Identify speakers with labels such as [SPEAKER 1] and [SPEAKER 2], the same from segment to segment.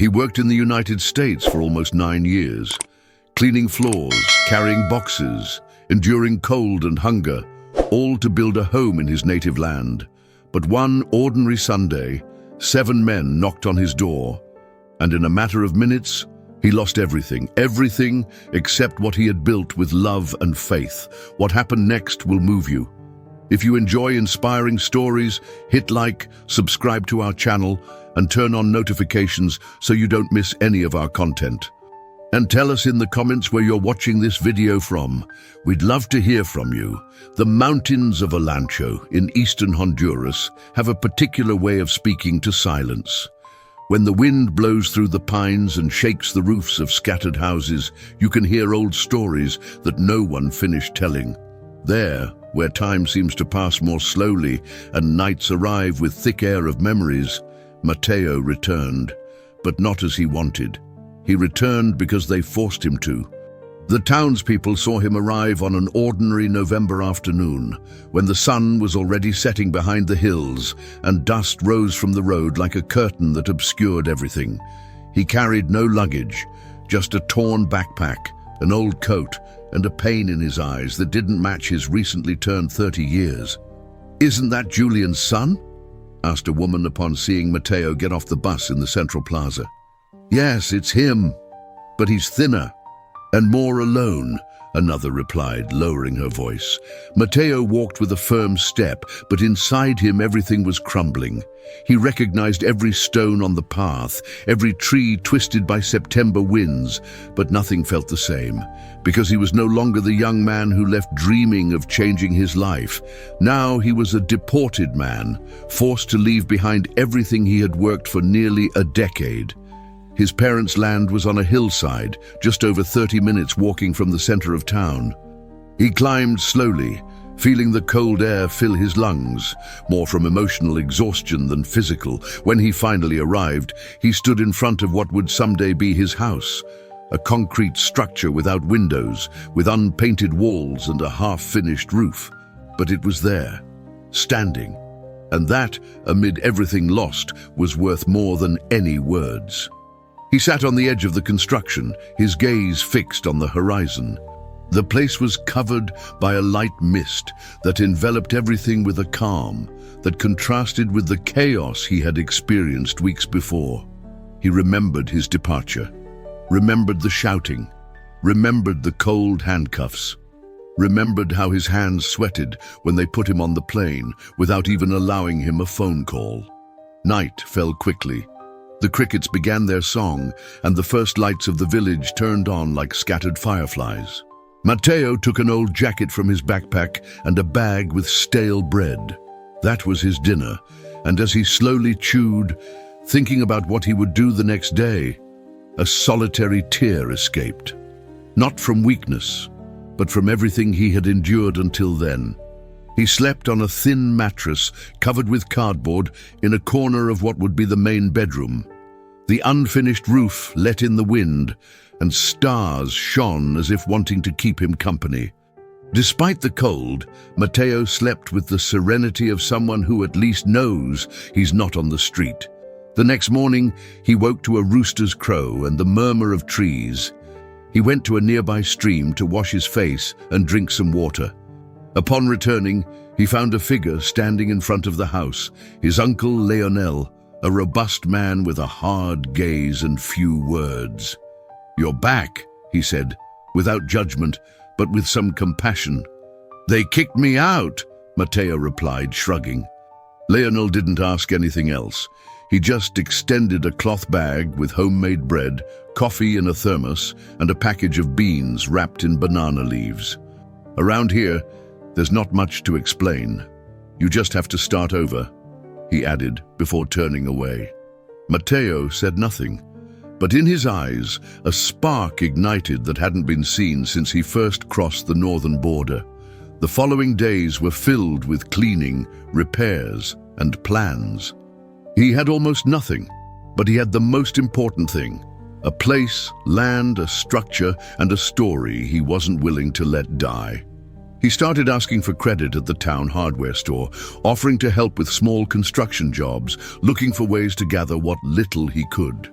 [SPEAKER 1] He worked in the United States for almost 9 years, cleaning floors, carrying boxes, enduring cold and hunger, all to build a home in his native land. But one ordinary Sunday, 7 men knocked on his door, and in a matter of minutes, he lost everything except what he had built with love and faith. What happened next will move you. If you enjoy inspiring stories, hit like, subscribe to our channel, and turn on notifications so you don't miss any of our content. And tell us in the comments where you're watching this video from. We'd love to hear from you. The mountains of Olancho in eastern Honduras have a particular way of speaking to silence. When the wind blows through the pines and shakes the roofs of scattered houses, you can hear old stories that no one finished telling. There, where time seems to pass more slowly and nights arrive with thick air of memories, Mateo returned, but not as he wanted. He returned because they forced him to. The townspeople saw him arrive on an ordinary November afternoon, when the sun was already setting behind the hills and dust rose from the road like a curtain that obscured everything. He carried no luggage, just a torn backpack, an old coat, and a pain in his eyes that didn't match his recently turned 30 years. "Isn't that Julian's son?" asked a woman upon seeing Mateo get off the bus in the central plaza. "Yes, it's him, but he's thinner and more alone," another replied, lowering her voice. Mateo walked with a firm step, but inside him everything was crumbling. He recognized every stone on the path, every tree twisted by September winds, but nothing felt the same, because he was no longer the young man who left dreaming of changing his life. Now he was a deported man, forced to leave behind everything he had worked for nearly a decade. His parents' land was on a hillside, just over 30 minutes walking from the center of town. He climbed slowly, feeling the cold air fill his lungs, more from emotional exhaustion than physical. When he finally arrived, he stood in front of what would someday be his house, a concrete structure without windows, with unpainted walls and a half-finished roof. But it was there, standing, and that, amid everything lost, was worth more than any words. He sat on the edge of the construction, his gaze fixed on the horizon. The place was covered by a light mist that enveloped everything with a calm that contrasted with the chaos he had experienced weeks before. He remembered his departure, remembered the shouting, remembered the cold handcuffs, remembered how his hands sweated when they put him on the plane without even allowing him a phone call. Night fell quickly. The crickets began their song, and the first lights of the village turned on like scattered fireflies. Mateo took an old jacket from his backpack and a bag with stale bread. That was his dinner, and as he slowly chewed, thinking about what he would do the next day, a solitary tear escaped. Not from weakness, but from everything he had endured until then. He slept on a thin mattress covered with cardboard in a corner of what would be the main bedroom. The unfinished roof let in the wind, and stars shone as if wanting to keep him company. Despite the cold, Mateo slept with the serenity of someone who at least knows he's not on the street. The next morning, he woke to a rooster's crow and the murmur of trees. He went to a nearby stream to wash his face and drink some water. Upon returning, he found a figure standing in front of the house, his uncle Leonel, a robust man with a hard gaze and few words. "You're back," he said, without judgment, but with some compassion. "They kicked me out," Mateo replied, shrugging. Leonel didn't ask anything else. He just extended a cloth bag with homemade bread, coffee in a thermos, and a package of beans wrapped in banana leaves. "Around here, there's not much to explain. You just have to start over," he added before turning away. Mateo said nothing, but in his eyes, a spark ignited that hadn't been seen since he first crossed the northern border. The following days were filled with cleaning, repairs, and plans. He had almost nothing, but he had the most important thing: a place, land, a structure, and a story he wasn't willing to let die. He started asking for credit at the town hardware store, offering to help with small construction jobs, looking for ways to gather what little he could.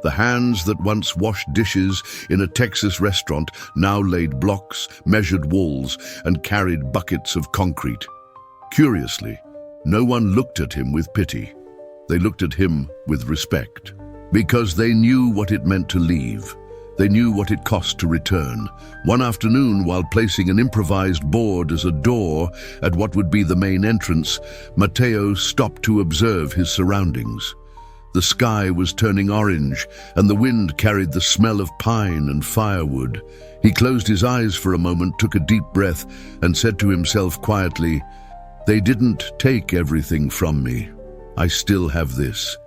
[SPEAKER 1] The hands that once washed dishes in a Texas restaurant now laid blocks, measured walls, and carried buckets of concrete. Curiously, no one looked at him with pity. They looked at him with respect, because they knew what it meant to leave. They knew what it cost to return. One afternoon, while placing an improvised board as a door at what would be the main entrance, Mateo stopped to observe his surroundings. The sky was turning orange, and the wind carried the smell of pine and firewood. He closed his eyes for a moment, took a deep breath, and said to himself quietly, "They didn't take everything from me. I still have this,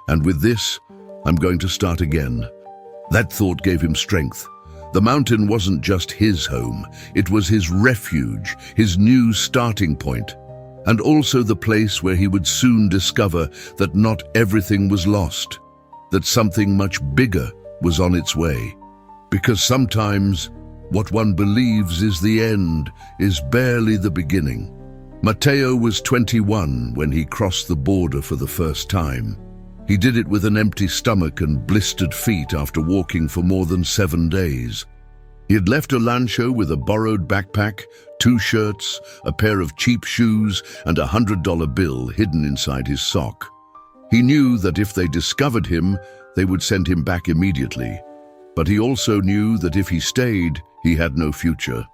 [SPEAKER 1] and with this, I'm going to start again." That thought gave him strength. The mountain wasn't just his home, it was his refuge, his new starting point, and also the place where he would soon discover that not everything was lost, that something much bigger was on its way. Because sometimes, what one believes is the end is barely the beginning. Mateo was 21 when he crossed the border for the first time. He did it with an empty stomach and blistered feet after walking for more than 7 days. He had left a Lancho with a borrowed backpack, 2 shirts, a pair of cheap shoes, and a $100 bill hidden inside his sock. He knew that if they discovered him, they would send him back immediately. But he also knew that if he stayed, he had no future.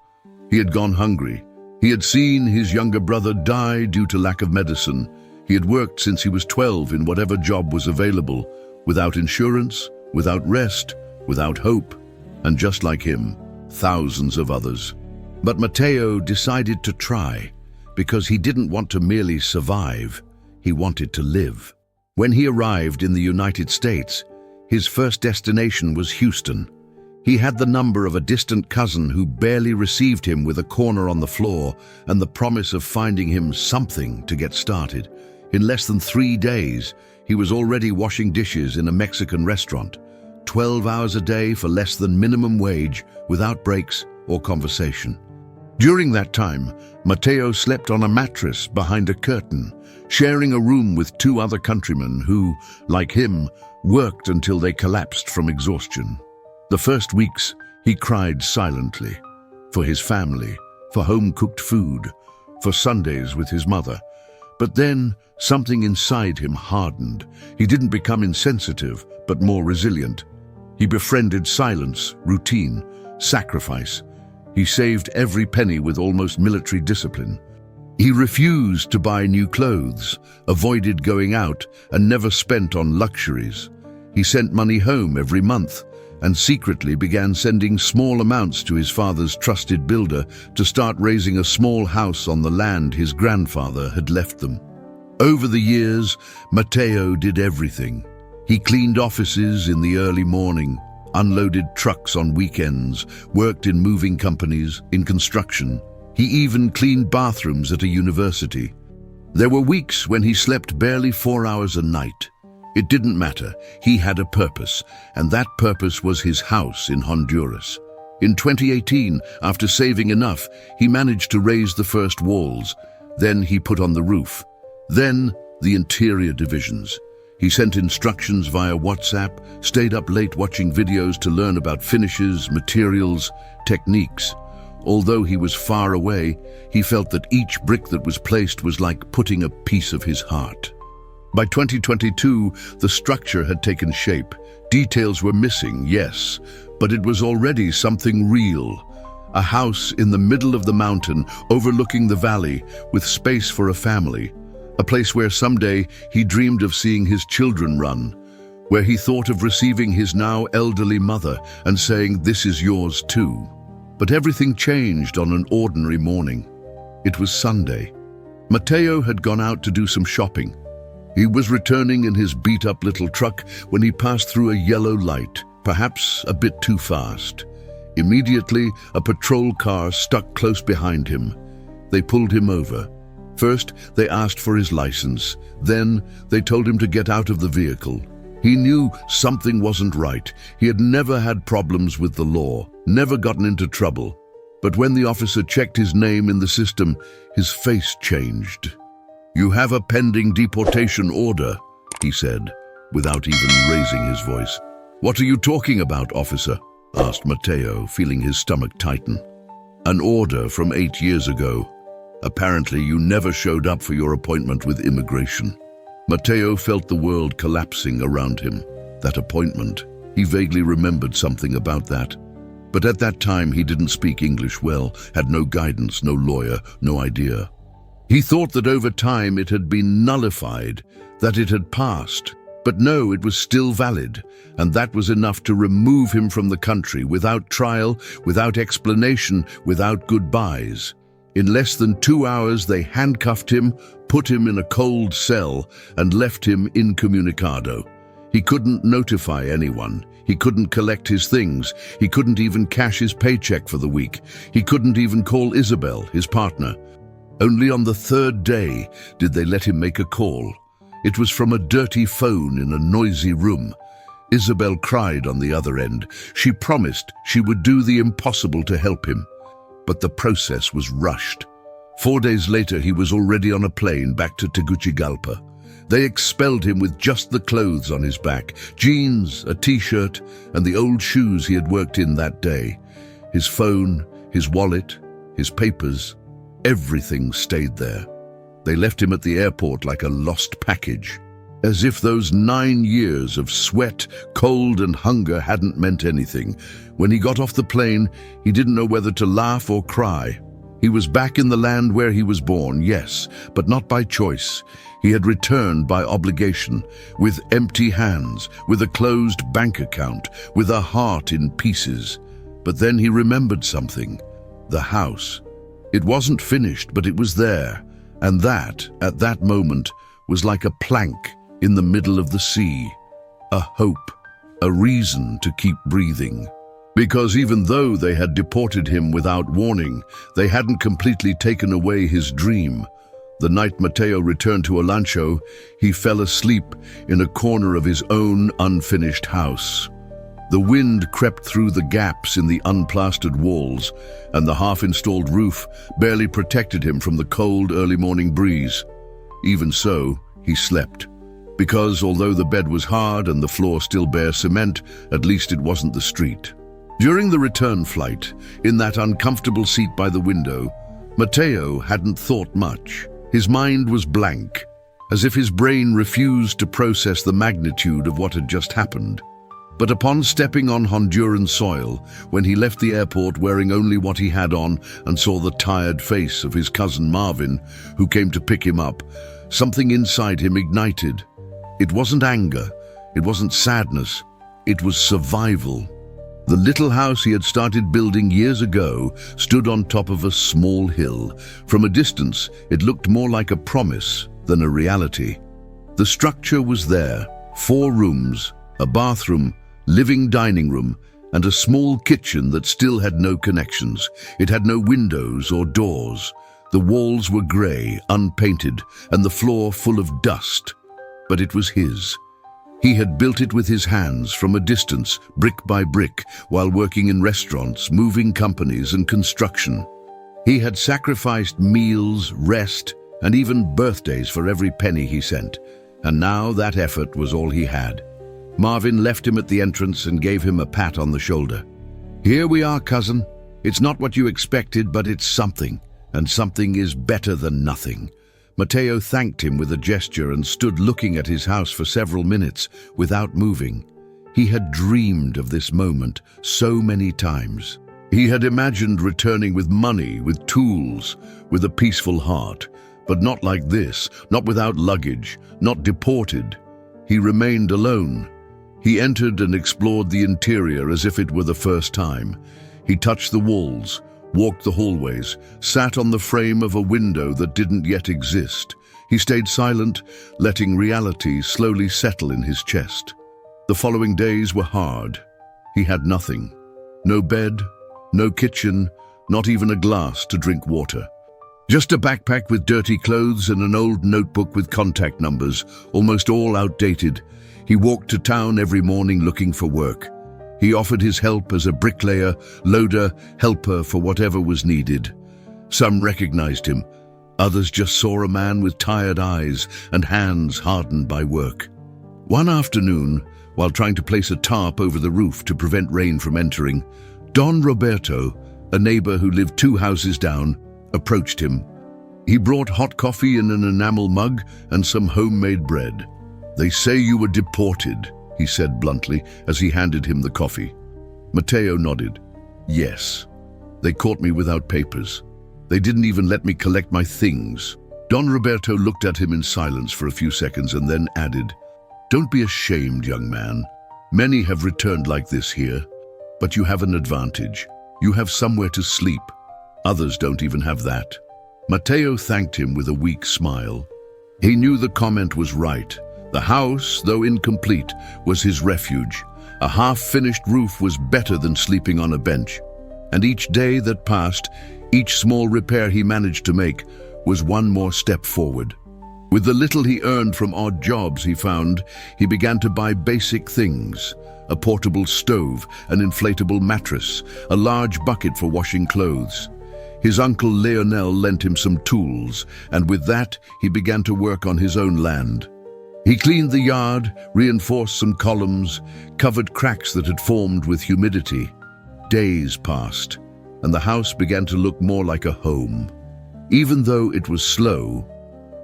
[SPEAKER 1] He had gone hungry. He had seen his younger brother die due to lack of medicine. He had worked since he was 12 in whatever job was available, without insurance, without rest, without hope, and just like him, thousands of others. But Mateo decided to try, because he didn't want to merely survive, he wanted to live. When he arrived in the United States, his first destination was Houston. He had the number of a distant cousin who barely received him with a corner on the floor and the promise of finding him something to get started. In less than 3 days, he was already washing dishes in a Mexican restaurant, 12 hours a day for less than minimum wage, without breaks or conversation. During that time, Mateo slept on a mattress behind a curtain, sharing a room with 2 other countrymen who, like him, worked until they collapsed from exhaustion. The first weeks, he cried silently, for his family, for home-cooked food, for Sundays with his mother. But then, something inside him hardened. He didn't become insensitive, but more resilient. He befriended silence, routine, sacrifice. He saved every penny with almost military discipline. He refused to buy new clothes, avoided going out, and never spent on luxuries. He sent money home every month, and secretly began sending small amounts to his father's trusted builder to start raising a small house on the land his grandfather had left them. Over the years, Mateo did everything. He cleaned offices in the early morning, unloaded trucks on weekends, worked in moving companies, in construction. He even cleaned bathrooms at a university. There were weeks when he slept barely 4 hours a night. It didn't matter. He had a purpose, and that purpose was his house in Honduras. In 2018, after saving enough, he managed to raise the first walls. Then he put on the roof. Then the interior divisions. He sent instructions via WhatsApp, stayed up late watching videos to learn about finishes, materials, techniques. Although he was far away, he felt that each brick that was placed was like putting a piece of his heart. By 2022, the structure had taken shape. Details were missing, yes, but it was already something real. A house in the middle of the mountain, overlooking the valley, with space for a family. A place where someday he dreamed of seeing his children run. Where he thought of receiving his now elderly mother and saying, "This is yours too." But everything changed on an ordinary morning. It was Sunday. Mateo had gone out to do some shopping. He was returning in his beat-up little truck when he passed through a yellow light, perhaps a bit too fast. Immediately, a patrol car stuck close behind him. They pulled him over. First, they asked for his license. Then, they told him to get out of the vehicle. He knew something wasn't right. He had never had problems with the law, never gotten into trouble. But when the officer checked his name in the system, his face changed. "You have a pending deportation order," he said, without even raising his voice. "What are you talking about, officer?" asked Mateo, feeling his stomach tighten. "An order from 8 years ago. Apparently you never showed up for your appointment with immigration." Mateo felt the world collapsing around him. That appointment. He vaguely remembered something about that. But at that time he didn't speak English well, had no guidance, no lawyer, no idea. He thought that over time it had been nullified, that it had passed. But no, it was still valid, and that was enough to remove him from the country without trial, without explanation, without goodbyes. In less than 2 hours they handcuffed him, put him in a cold cell, and left him incommunicado. He couldn't notify anyone. He couldn't collect his things. He couldn't even cash his paycheck for the week. He couldn't even call Isabel, his partner. Only on the 3rd day did they let him make a call. It was from a dirty phone in a noisy room. Isabel cried on the other end. She promised she would do the impossible to help him. But the process was rushed. 4 days later, he was already on a plane back to Tegucigalpa. They expelled him with just the clothes on his back, jeans, a t-shirt, and the old shoes he had worked in that day. His phone, his wallet, his papers, everything stayed there. They left him at the airport like a lost package, as if those 9 years of sweat, cold, and hunger hadn't meant anything. When he got off the plane, he didn't know whether to laugh or cry. He was back in the land where he was born, yes, but not by choice. He had returned by obligation, with empty hands, with a closed bank account, with a heart in pieces. But then he remembered something. The house. It wasn't finished, but it was there. And that, at that moment, was like a plank in the middle of the sea. A hope, a reason to keep breathing. Because even though they had deported him without warning, they hadn't completely taken away his dream. The night Mateo returned to Olancho, he fell asleep in a corner of his own unfinished house. The wind crept through the gaps in the unplastered walls, and the half-installed roof barely protected him from the cold early morning breeze. Even so, he slept. Because although the bed was hard and the floor still bare cement, at least it wasn't the street. During the return flight, in that uncomfortable seat by the window, Mateo hadn't thought much. His mind was blank, as if his brain refused to process the magnitude of what had just happened. But upon stepping on Honduran soil, when he left the airport wearing only what he had on and saw the tired face of his cousin Marvin, who came to pick him up, something inside him ignited. It wasn't anger, it wasn't sadness, it was survival. The little house he had started building years ago stood on top of a small hill. From a distance, it looked more like a promise than a reality. The structure was there, 4 rooms, a bathroom, living dining room, and a small kitchen that still had no connections. It had no windows or doors. The walls were grey, unpainted, and the floor full of dust. But it was his. He had built it with his hands from a distance, brick by brick, while working in restaurants, moving companies, and construction. He had sacrificed meals, rest, and even birthdays for every penny he sent, and now that effort was all he had. Marvin left him at the entrance and gave him a pat on the shoulder. "Here we are, cousin. It's not what you expected, but it's something, and something is better than nothing." Mateo thanked him with a gesture and stood looking at his house for several minutes without moving. He had dreamed of this moment so many times. He had imagined returning with money, with tools, with a peaceful heart, but not like this, not without luggage, not deported. He remained alone. He entered and explored the interior as if it were the first time. He touched the walls, walked the hallways, sat on the frame of a window that didn't yet exist. He stayed silent, letting reality slowly settle in his chest. The following days were hard. He had nothing. No bed, no kitchen, not even a glass to drink water. Just a backpack with dirty clothes and an old notebook with contact numbers, almost all outdated. He walked to town every morning looking for work. He offered his help as a bricklayer, loader, helper for whatever was needed. Some recognized him. Others just saw a man with tired eyes and hands hardened by work. One afternoon, while trying to place a tarp over the roof to prevent rain from entering, Don Roberto, a neighbor who lived 2 houses down, approached him. He brought hot coffee in an enamel mug and some homemade bread. "They say you were deported," he said bluntly as he handed him the coffee. Mateo nodded. "Yes. They caught me without papers. They didn't even let me collect my things." Don Roberto looked at him in silence for a few seconds and then added, "Don't be ashamed, young man. Many have returned like this here, but you have an advantage. You have somewhere to sleep. Others don't even have that." Mateo thanked him with a weak smile. He knew the comment was right. The house, though incomplete, was his refuge. A half-finished roof was better than sleeping on a bench. And each day that passed, each small repair he managed to make, was one more step forward. With the little he earned from odd jobs he found, he began to buy basic things: a portable stove, an inflatable mattress, a large bucket for washing clothes. His uncle Leonel lent him some tools, and with that he began to work on his own land. He cleaned the yard, reinforced some columns, covered cracks that had formed with humidity. Days passed, and the house began to look more like a home. Even though it was slow,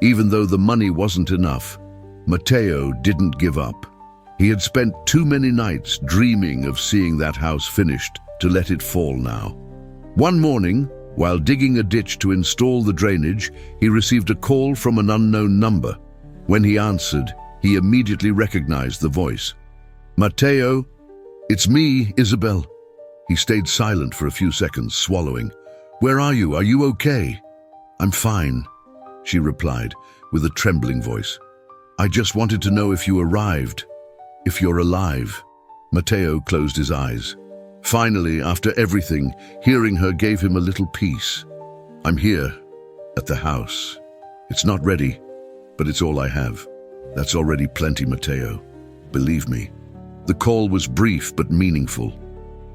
[SPEAKER 1] even though the money wasn't enough, Mateo didn't give up. He had spent too many nights dreaming of seeing that house finished to let it fall now. One morning, while digging a ditch to install the drainage, he received a call from an unknown number. When he answered, he immediately recognized the voice. "Mateo, it's me, Isabel." He stayed silent for a few seconds, swallowing. "Where are you? Are you okay?" "I'm fine," she replied, with a trembling voice. "I just wanted to know if you arrived, if you're alive." Mateo closed his eyes. Finally, after everything, hearing her gave him a little peace. "I'm here, at the house. It's not ready, but it's all I have. That's already plenty, Mateo. Believe me." The call was brief but meaningful.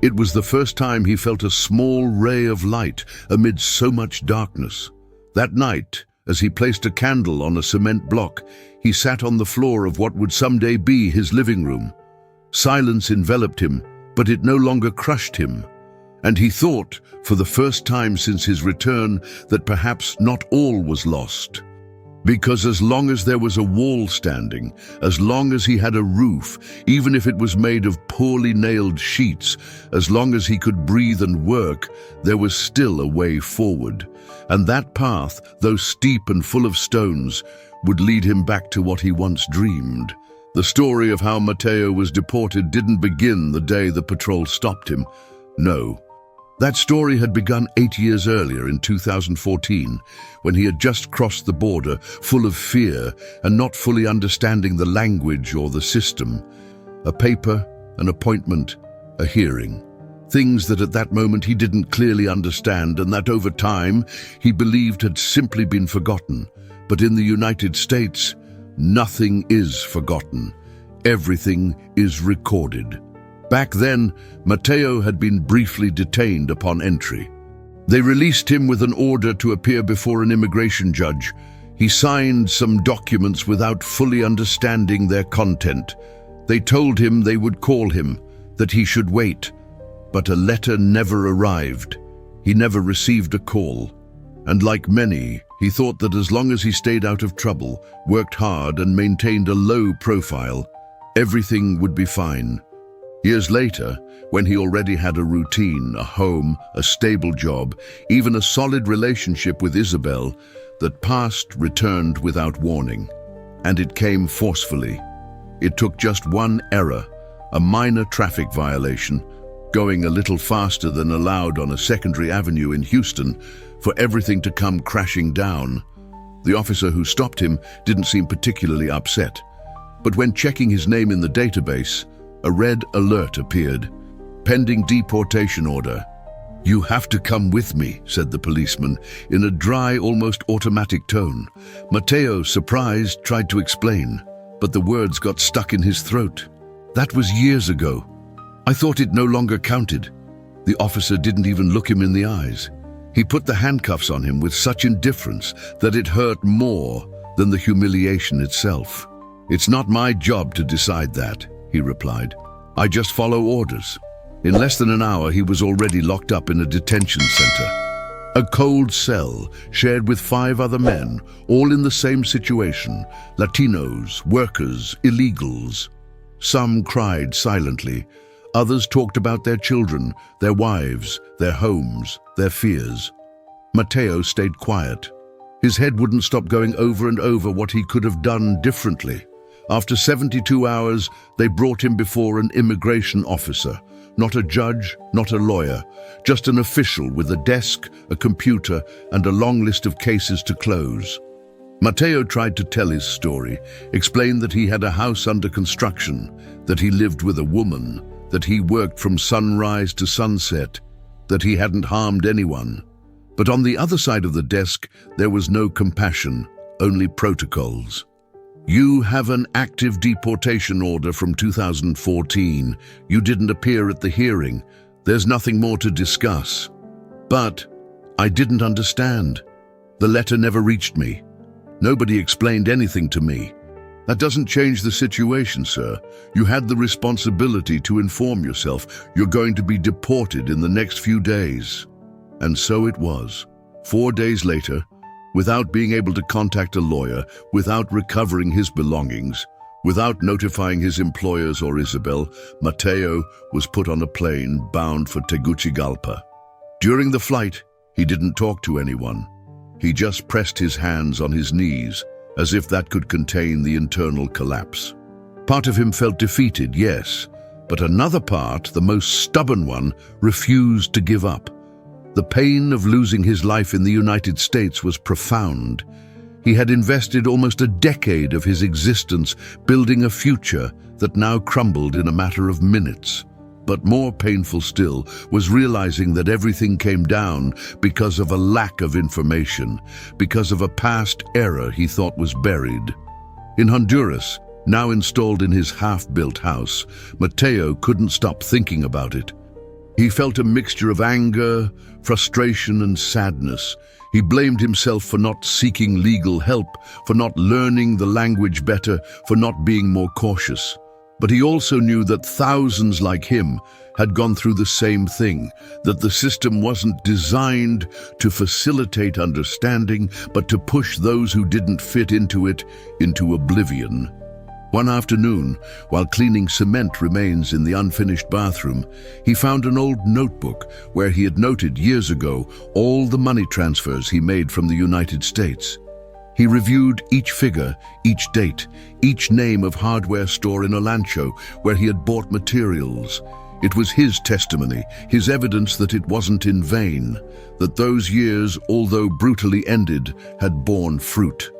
[SPEAKER 1] It was the first time he felt a small ray of light amid so much darkness. That night, as he placed a candle on a cement block, he sat on the floor of what would someday be his living room. Silence enveloped him, but it no longer crushed him. And he thought, for the first time since his return, that perhaps not all was lost. Because as long as there was a wall standing, as long as he had a roof, even if it was made of poorly nailed sheets, as long as he could breathe and work, there was still a way forward. And that path, though steep and full of stones, would lead him back to what he once dreamed. The story of how Mateo was deported didn't begin the day the patrol stopped him. No. That story had begun 8 years earlier in 2014, when he had just crossed the border, full of fear and not fully understanding the language or the system. A paper, an appointment, a hearing. Things that at that moment he didn't clearly understand and that over time he believed had simply been forgotten. But in the United States, nothing is forgotten. Everything is recorded. Back then, Mateo had been briefly detained upon entry. They released him with an order to appear before an immigration judge. He signed some documents without fully understanding their content. They told him they would call him, that he should wait. But a letter never arrived. He never received a call. And like many, he thought that as long as he stayed out of trouble, worked hard and maintained a low profile, everything would be fine. Years later, when he already had a routine, a home, a stable job, even a solid relationship with Isabel, that past returned without warning. And it came forcefully. It took just one error, a minor traffic violation, going a little faster than allowed on a secondary avenue in Houston, for everything to come crashing down. The officer who stopped him didn't seem particularly upset. But when checking his name in the database, a red alert appeared. Pending deportation order. "You have to come with me," said the policeman, in a dry, almost automatic tone. Mateo, surprised, tried to explain, but the words got stuck in his throat. "That was years ago. I thought it no longer counted." The officer didn't even look him in the eyes. He put the handcuffs on him with such indifference that it hurt more than the humiliation itself. "It's not my job to decide that," he replied. "I just follow orders." In less than an hour, he was already locked up in a detention center. A cold cell shared with 5 other men, all in the same situation: Latinos, workers, illegals. Some cried silently. Others talked about their children, their wives, their homes, their fears. Mateo stayed quiet. His head wouldn't stop going over and over what he could have done differently. After 72 hours, they brought him before an immigration officer. Not a judge, not a lawyer, just an official with a desk, a computer, and a long list of cases to close. Mateo tried to tell his story, explained that he had a house under construction, that he lived with a woman, that he worked from sunrise to sunset, that he hadn't harmed anyone. But on the other side of the desk, there was no compassion, only protocols. "You have an active deportation order from 2014. You didn't appear at the hearing. There's nothing more to discuss." But I didn't understand. The letter never reached me. Nobody explained anything to me. That doesn't change the situation, sir. You had the responsibility to inform yourself. You're going to be deported in the next few days. And so it was. 4 days later, without being able to contact a lawyer, without recovering his belongings, without notifying his employers or Isabel, Mateo was put on a plane bound for Tegucigalpa. During the flight, he didn't talk to anyone. He just pressed his hands on his knees, as if that could contain the internal collapse. Part of him felt defeated, yes, but another part, the most stubborn one, refused to give up. The pain of losing his life in the United States was profound. He had invested almost a decade of his existence building a future that now crumbled in a matter of minutes. But more painful still was realizing that everything came down because of a lack of information, because of a past era he thought was buried. In Honduras, now installed in his half-built house, Mateo couldn't stop thinking about it. He felt a mixture of anger, frustration, and sadness. He blamed himself for not seeking legal help, for not learning the language better, for not being more cautious. But he also knew that thousands like him had gone through the same thing, that the system wasn't designed to facilitate understanding, but to push those who didn't fit into it into oblivion. One afternoon, while cleaning cement remains in the unfinished bathroom, he found an old notebook where he had noted years ago all the money transfers he made from the United States. He reviewed each figure, each date, each name of hardware store in Olancho where he had bought materials. It was his testimony, his evidence that it wasn't in vain, that those years, although brutally ended, had borne fruit.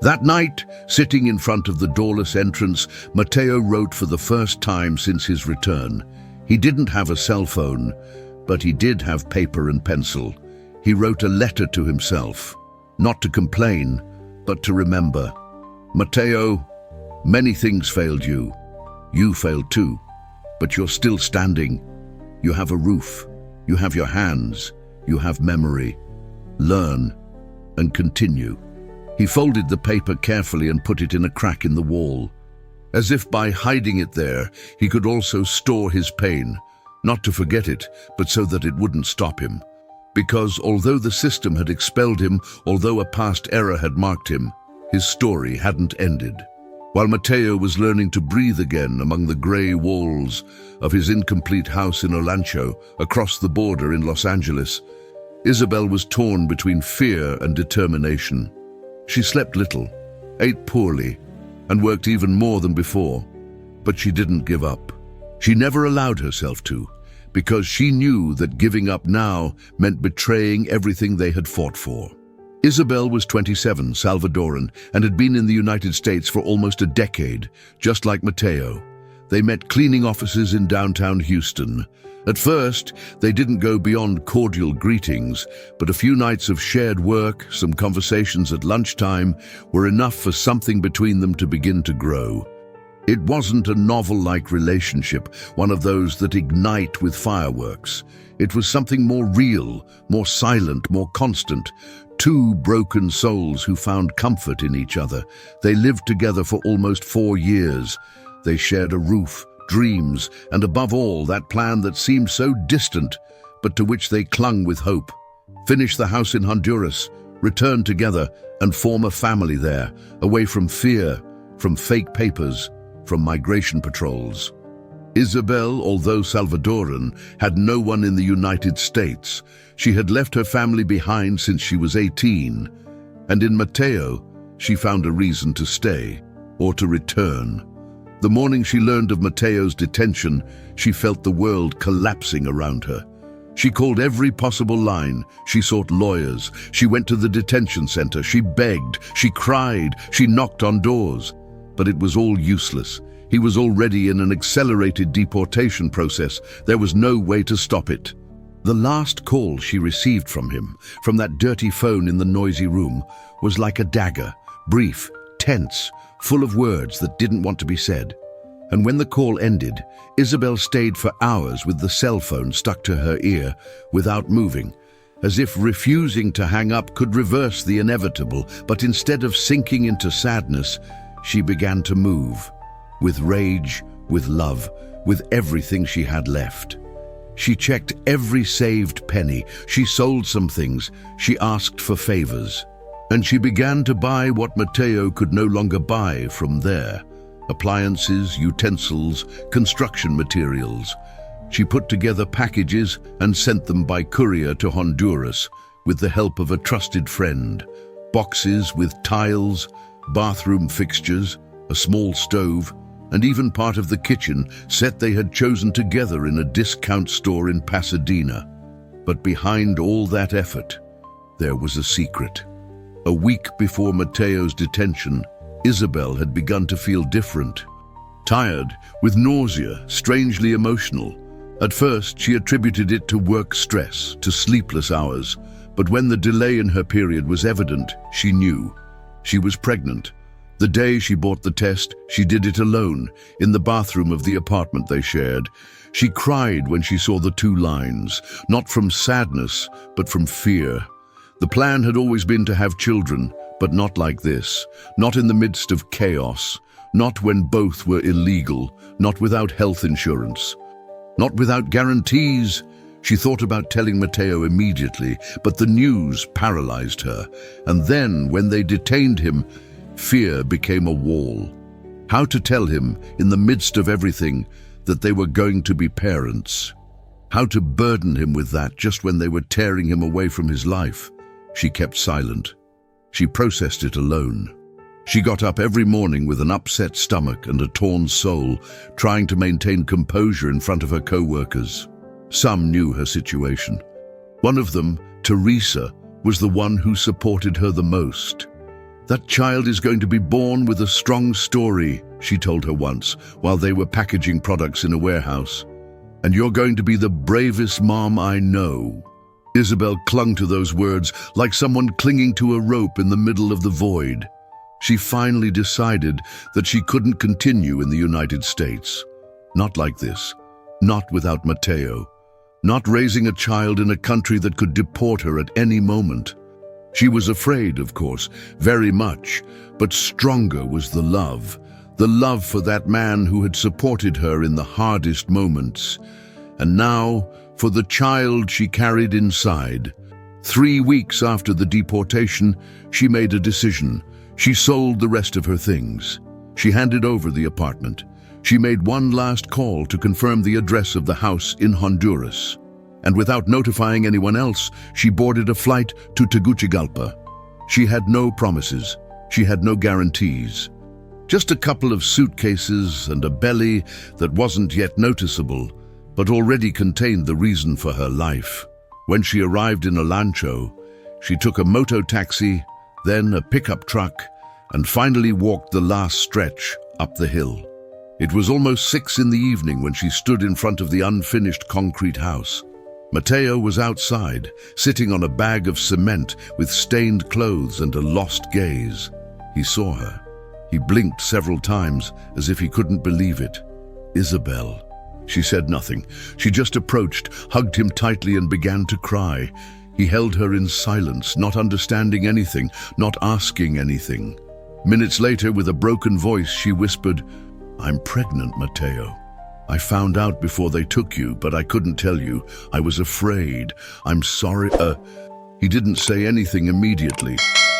[SPEAKER 1] That night, sitting in front of the doorless entrance, Mateo wrote for the first time since his return. He didn't have a cell phone, but he did have paper and pencil. He wrote a letter to himself, not to complain, but to remember. Mateo, many things failed you. You failed too, but you're still standing. You have a roof, you have your hands, you have memory. Learn and continue. He folded the paper carefully and put it in a crack in the wall. As if by hiding it there, he could also store his pain, not to forget it, but so that it wouldn't stop him. Because although the system had expelled him, although a past era had marked him, his story hadn't ended. While Mateo was learning to breathe again among the gray walls of his incomplete house in Olancho, across the border in Los Angeles, Isabel was torn between fear and determination. She slept little, ate poorly, and worked even more than before. But she didn't give up. She never allowed herself to, because she knew that giving up now meant betraying everything they had fought for. Isabel was 27, Salvadoran, and had been in the United States for almost a decade, just like Mateo. They met cleaning officers in downtown Houston. At first, they didn't go beyond cordial greetings, but a few nights of shared work, some conversations at lunchtime, were enough for something between them to begin to grow. It wasn't a novel-like relationship, one of those that ignite with fireworks. It was something more real, more silent, more constant. Two broken souls who found comfort in each other. They lived together for almost 4 years. They shared a roof, dreams, and above all, that plan that seemed so distant, but to which they clung with hope. Finish the house in Honduras, return together, and form a family there, away from fear, from fake papers, from migration patrols. Isabel, although Salvadoran, had no one in the United States. She had left her family behind since she was 18, and in Mateo, she found a reason to stay, or to return. The morning she learned of Mateo's detention, she felt the world collapsing around her. She called every possible line, she sought lawyers, she went to the detention center, she begged, she cried, she knocked on doors. But it was all useless. He was already in an accelerated deportation process. There was no way to stop it. The last call she received from him, from that dirty phone in the noisy room, was like a dagger, brief, tense, full of words that didn't want to be said. And when the call ended, Isabel stayed for hours with the cell phone stuck to her ear, without moving, as if refusing to hang up could reverse the inevitable. But instead of sinking into sadness, she began to move. With rage, with love, with everything she had left. She checked every saved penny, she sold some things, she asked for favors. And she began to buy what Mateo could no longer buy from there. Appliances, utensils, construction materials. She put together packages and sent them by courier to Honduras with the help of a trusted friend. Boxes with tiles, bathroom fixtures, a small stove, and even part of the kitchen set they had chosen together in a discount store in Pasadena. But behind all that effort, there was a secret. A week before Mateo's detention, Isabel had begun to feel different. Tired, with nausea, strangely emotional. At first, she attributed it to work stress, to sleepless hours. But when the delay in her period was evident, she knew. She was pregnant. The day she bought the test, she did it alone, in the bathroom of the apartment they shared. She cried when she saw the 2 lines, not from sadness, but from fear. The plan had always been to have children, but not like this, not in the midst of chaos, not when both were illegal, not without health insurance, not without guarantees. She thought about telling Mateo immediately, but the news paralyzed her. And then, when they detained him, fear became a wall. How to tell him, in the midst of everything, that they were going to be parents? How to burden him with that just when they were tearing him away from his life? She kept silent. She processed it alone. She got up every morning with an upset stomach and a torn soul, trying to maintain composure in front of her co-workers. Some knew her situation. One of them, Teresa, was the one who supported her the most. "That child is going to be born with a strong story," she told her once, while they were packaging products in a warehouse. "And you're going to be the bravest mom I know." Isabel clung to those words like someone clinging to a rope in the middle of the void. She finally decided that she couldn't continue in the United States. Not like this. Not without Mateo. Not raising a child in a country that could deport her at any moment. She was afraid, of course, very much, but stronger was the love for that man who had supported her in the hardest moments. And now, for the child she carried inside. 3 weeks after the deportation, she made a decision. She sold the rest of her things. She handed over the apartment. She made one last call to confirm the address of the house in Honduras. And without notifying anyone else, she boarded a flight to Tegucigalpa. She had no promises. She had no guarantees. Just a couple of suitcases and a belly that wasn't yet noticeable, but already contained the reason for her life. When she arrived in Olancho, she took a moto taxi, then a pickup truck, and finally walked the last stretch up the hill. It was almost 6 in the evening when she stood in front of the unfinished concrete house. Mateo was outside, sitting on a bag of cement with stained clothes and a lost gaze. He saw her. He blinked several times as if he couldn't believe it. "Isabel." She said nothing. She just approached, hugged him tightly and began to cry. He held her in silence, not understanding anything, not asking anything. Minutes later, with a broken voice, she whispered, "I'm pregnant, Mateo." I found out before they took you, but I couldn't tell you. I was afraid. I'm sorry. He didn't say anything immediately.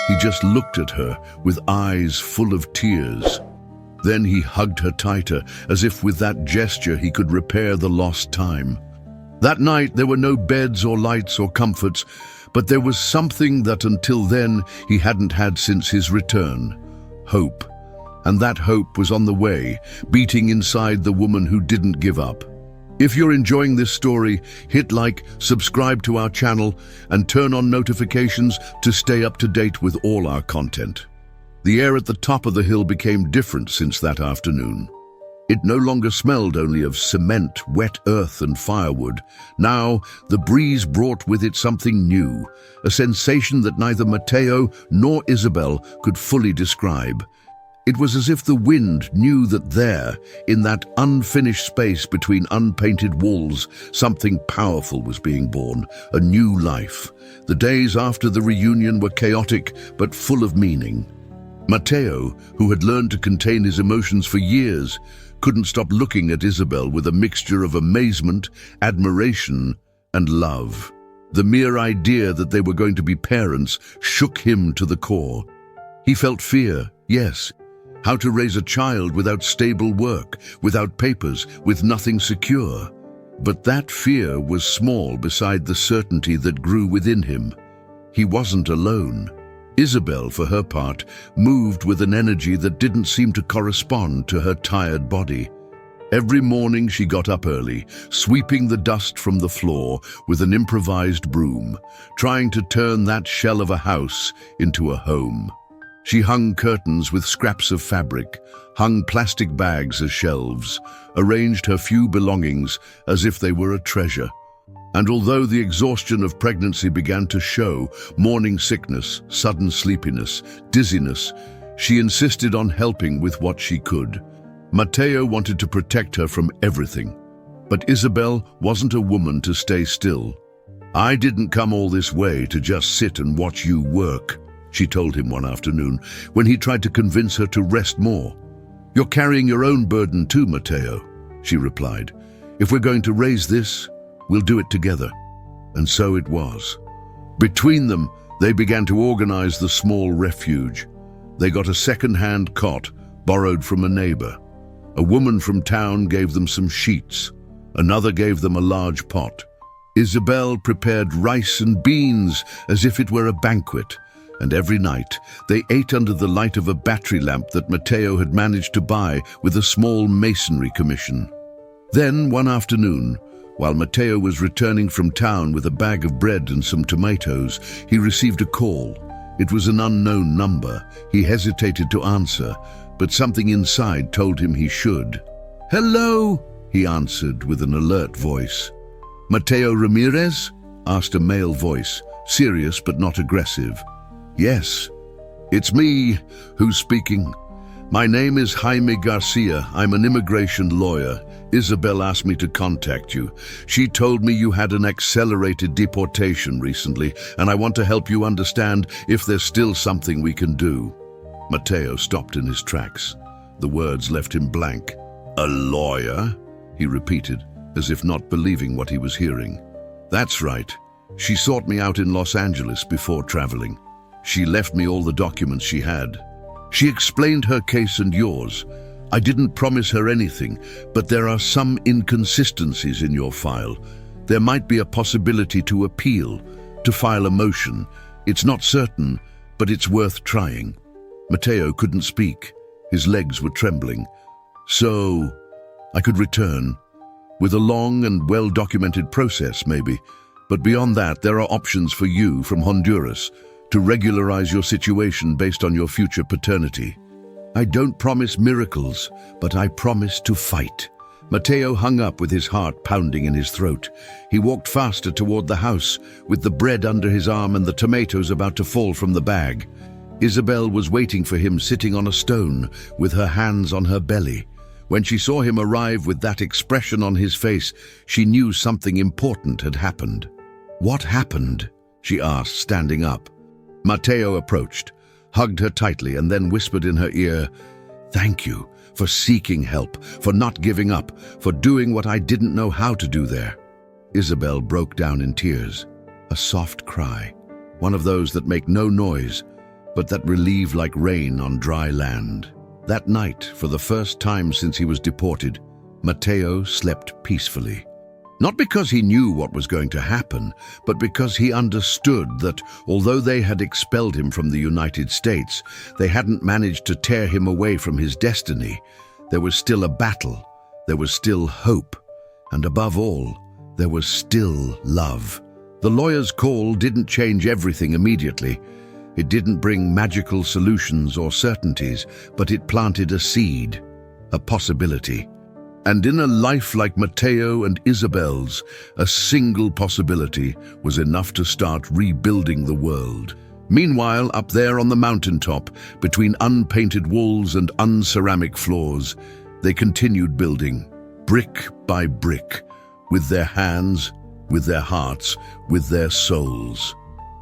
[SPEAKER 1] He just looked at her with eyes full of tears. Then he hugged her tighter, as if with that gesture he could repair the lost time. That night there were no beds or lights or comforts, but there was something that until then he hadn't had since his return: hope. And that hope was on the way, beating inside the woman who didn't give up. If you're enjoying this story, hit like, subscribe to our channel, and turn on notifications to stay up to date with all our content. The air at the top of the hill became different since that afternoon. It no longer smelled only of cement, wet earth, and firewood. Now, the breeze brought with it something new, a sensation that neither Matteo nor Isabel could fully describe. It was as if the wind knew that there, in that unfinished space between unpainted walls, something powerful was being born, a new life. The days after the reunion were chaotic, but full of meaning. Matteo, who had learned to contain his emotions for years, couldn't stop looking at Isabel with a mixture of amazement, admiration, and love. The mere idea that they were going to be parents shook him to the core. He felt fear, yes. How to raise a child without stable work, without papers, with nothing secure. But that fear was small beside the certainty that grew within him. He wasn't alone. Isabel, for her part, moved with an energy that didn't seem to correspond to her tired body. Every morning she got up early, sweeping the dust from the floor with an improvised broom, trying to turn that shell of a house into a home. She hung curtains with scraps of fabric, hung plastic bags as shelves, arranged her few belongings as if they were a treasure. And although the exhaustion of pregnancy began to show, morning sickness, sudden sleepiness, dizziness, she insisted on helping with what she could. Matteo wanted to protect her from everything. But Isabel wasn't a woman to stay still. "I didn't come all this way to just sit and watch you work," she told him one afternoon, when he tried to convince her to rest more. "You're carrying your own burden too, Matteo," she replied. "If we're going to raise this, we'll do it together." And so it was. Between them, they began to organize the small refuge. They got a second-hand cot, borrowed from a neighbor. A woman from town gave them some sheets. Another gave them a large pot. Isabel prepared rice and beans as if it were a banquet. And every night, they ate under the light of a battery lamp that Matteo had managed to buy with a small masonry commission. Then, one afternoon, while Matteo was returning from town with a bag of bread and some tomatoes, he received a call. It was an unknown number. He hesitated to answer, but something inside told him he should. "Hello," he answered with an alert voice. "Matteo Ramirez?" asked a male voice, serious but not aggressive. "Yes, it's me. Who's speaking?" "My name is Jaime Garcia. I'm an immigration lawyer. Isabel asked me to contact you. She told me you had an accelerated deportation recently, and I want to help you understand if there's still something we can do." Matteo stopped in his tracks. The words left him blank. "A lawyer?" he repeated, as if not believing what he was hearing. "That's right. She sought me out in Los Angeles before traveling. She left me all the documents she had. She explained her case and yours. I didn't promise her anything, but there are some inconsistencies in your file. There might be a possibility to appeal, to file a motion. It's not certain, but it's worth trying." Matteo couldn't speak. His legs were trembling. "So, I could return. With a long and well-documented process, maybe. But beyond that, there are options for you from Honduras to regularize your situation based on your future paternity." "I don't promise miracles, but I promise to fight." Matteo hung up with his heart pounding in his throat. He walked faster toward the house, with the bread under his arm and the tomatoes about to fall from the bag. Isabel was waiting for him sitting on a stone, with her hands on her belly. When she saw him arrive with that expression on his face, she knew something important had happened. "What happened?" she asked, standing up. Matteo approached, hugged her tightly, and then whispered in her ear, "Thank you for seeking help, for not giving up, for doing what I didn't know how to do there." Isabel broke down in tears, a soft cry, one of those that make no noise, but that relieve like rain on dry land. That night, for the first time since he was deported, Matteo slept peacefully. Not because he knew what was going to happen, but because he understood that although they had expelled him from the United States, they hadn't managed to tear him away from his destiny. There was still a battle, there was still hope, and above all, there was still love. The lawyer's call didn't change everything immediately. It didn't bring magical solutions or certainties, but it planted a seed, a possibility. And in a life like Matteo and Isabel's, a single possibility was enough to start rebuilding the world. Meanwhile, up there on the mountaintop, between unpainted walls and unceramic floors, they continued building, brick by brick, with their hands, with their hearts, with their souls.